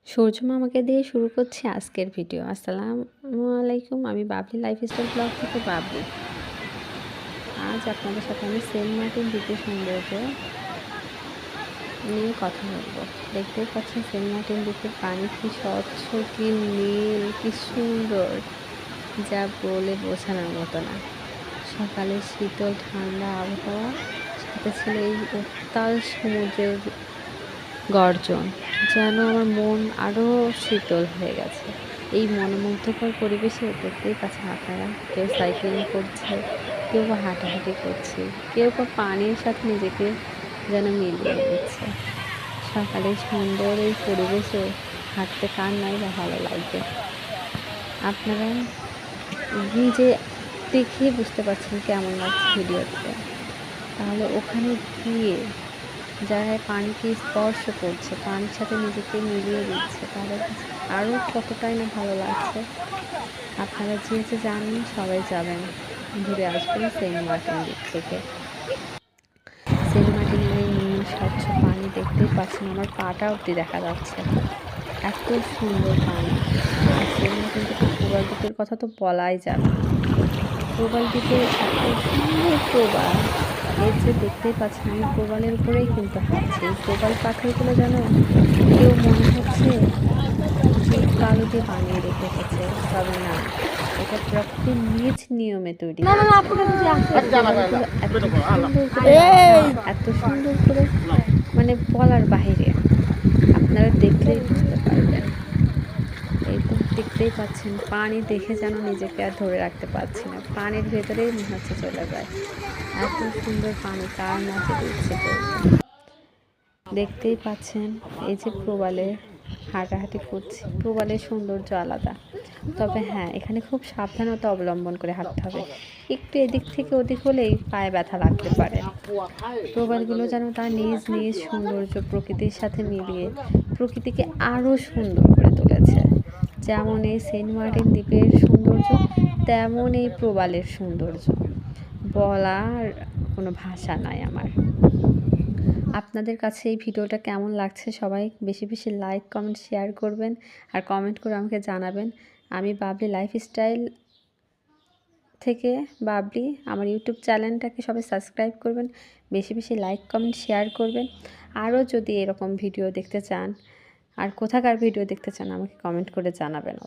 সূর্য মামাকে দিয়ে শুরু করছি আজকের ভিডিও। আসসালামু আলাইকুম, আমি বাবলি লাইফস্টাইল ব্লগ থেকে বাবলি। আজ আপনাদের সাথে আমি সেন্ট মার্টিন দ্বীপের সৌন্দর্য নিয়ে কথা বলবো। দেখতেই পাচ্ছেন সেন্ট মার্টিন দ্বীপের পানি কি স্বচ্ছ, কি নীল, কি সুন্দর, যা বলে বোঝানোর মতো না। সকালে শীতল ঠান্ডা আবহাওয়া, সাথে ছিল এই উত্তাল সমুদ্রের গর্জন, যেন আমার মন আরও শীতল হয়ে গেছে। এই মনোমুগ্ধকর পরিবেশে দেখতেই পাচ্ছেন আপনারা, কেউ সাইক্লিং করছে, কেউ বা হাঁটাহাঁটি করছে, কেউ বা পানির সাথে নিজেকে যেন মিলিয়ে নিচ্ছে। সকালে সুন্দর এই পরিবেশে হাঁটতে কার নাই বা ভালো লাগবে। আপনারা নিজে দেখে বুঝতে পারছেন কেমন লাগছে ভিডিওতে। তাহলে ওখানে গিয়ে যারা পানিকে স্পর্শ করছে, পানির সাথে নিজেকে মিলিয়ে দিচ্ছে, তাদের কাছে আরও কতটাই না ভালো লাগছে। আপনারা যে জানেন সবাই যাবেন, ঘুরে আসবেন সেন্ট মার্টিন দ্বীপ থেকে। সেন্ট মার্টিনের এই নীল স্বচ্ছ পানি দেখতেই পাচ্ছেন, আমার পাটা অবধি দেখা যাচ্ছে, এত সুন্দর পানি। আর সেন্ট মার্টিন দ্বীপের প্রবাল দ্বীপের কথা তো বলাই যাবে না। প্রবাল দ্বীপের এত সুন্দর প্রবাল, এই যে দেখতেই পাচ্ছেন আমি প্রবালের উপরেই কিন্তু হাঁটছি। এই প্রবাল পাথরগুলো যেন কেউ মনে হচ্ছে ইট বালু দিয়ে বানিয়ে রেখে এসেছে, তবে না, এটা প্রকৃতির নিজ নিয়মে তৈরি এত সুন্দর করে, মানে বলার বাহিরে, আপনারা দেখলেই বুঝতে পারবেন। এই তো দেখতেই পাচ্ছেন, পানি দেখে যেন নিজেকে আর ধরে রাখতে পারছি না, পানির ভেতরেই মনে হচ্ছে চলে যায়। এত সুন্দর পানি কার না যেতে ইচ্ছে করবে। দেখতেই পাচ্ছেন এই যে প্রবালে হাঁটাহাঁটি করছি, প্রবালের সৌন্দর্য আলাদা। তবে হ্যাঁ, এখানে খুব সাবধানতা অবলম্বন করে হাঁটতে হবে। একটু এদিক থেকে ওদিক হলেই পায়ে ব্যথা লাগতে পারে। প্রবালগুলো যেন তার নিজ নিজ সৌন্দর্য প্রকৃতির সাথে মিলিয়ে প্রকৃতিকে আরও সুন্দর করে তুলেছে। যেমন এই সেন্ট মার্টিন দ্বীপের সৌন্দর্য, তেমন এই প্রবালের সৌন্দর্য, বলার কোনো ভাষা নাই আমার। আপনাদের কাছে এই ভিডিওটা কেমন লাগছে সবাই বেশি বেশি লাইক, কমেন্ট, শেয়ার করবেন, আর কমেন্ট করে আমাকে জানাবেন। আমি বাবলি লাইফস্টাইল থেকে বাবলি, আমার ইউটিউব চ্যানেলটাকে সবাই সাবস্ক্রাইব করবেন, বেশি বেশি লাইক, কমেন্ট, শেয়ার করবেন। আরও যদি এরকম ভিডিও দেখতে চান, আর কোথাকার ভিডিও দেখতে চান, আমাকে কমেন্ট করে জানাবেন।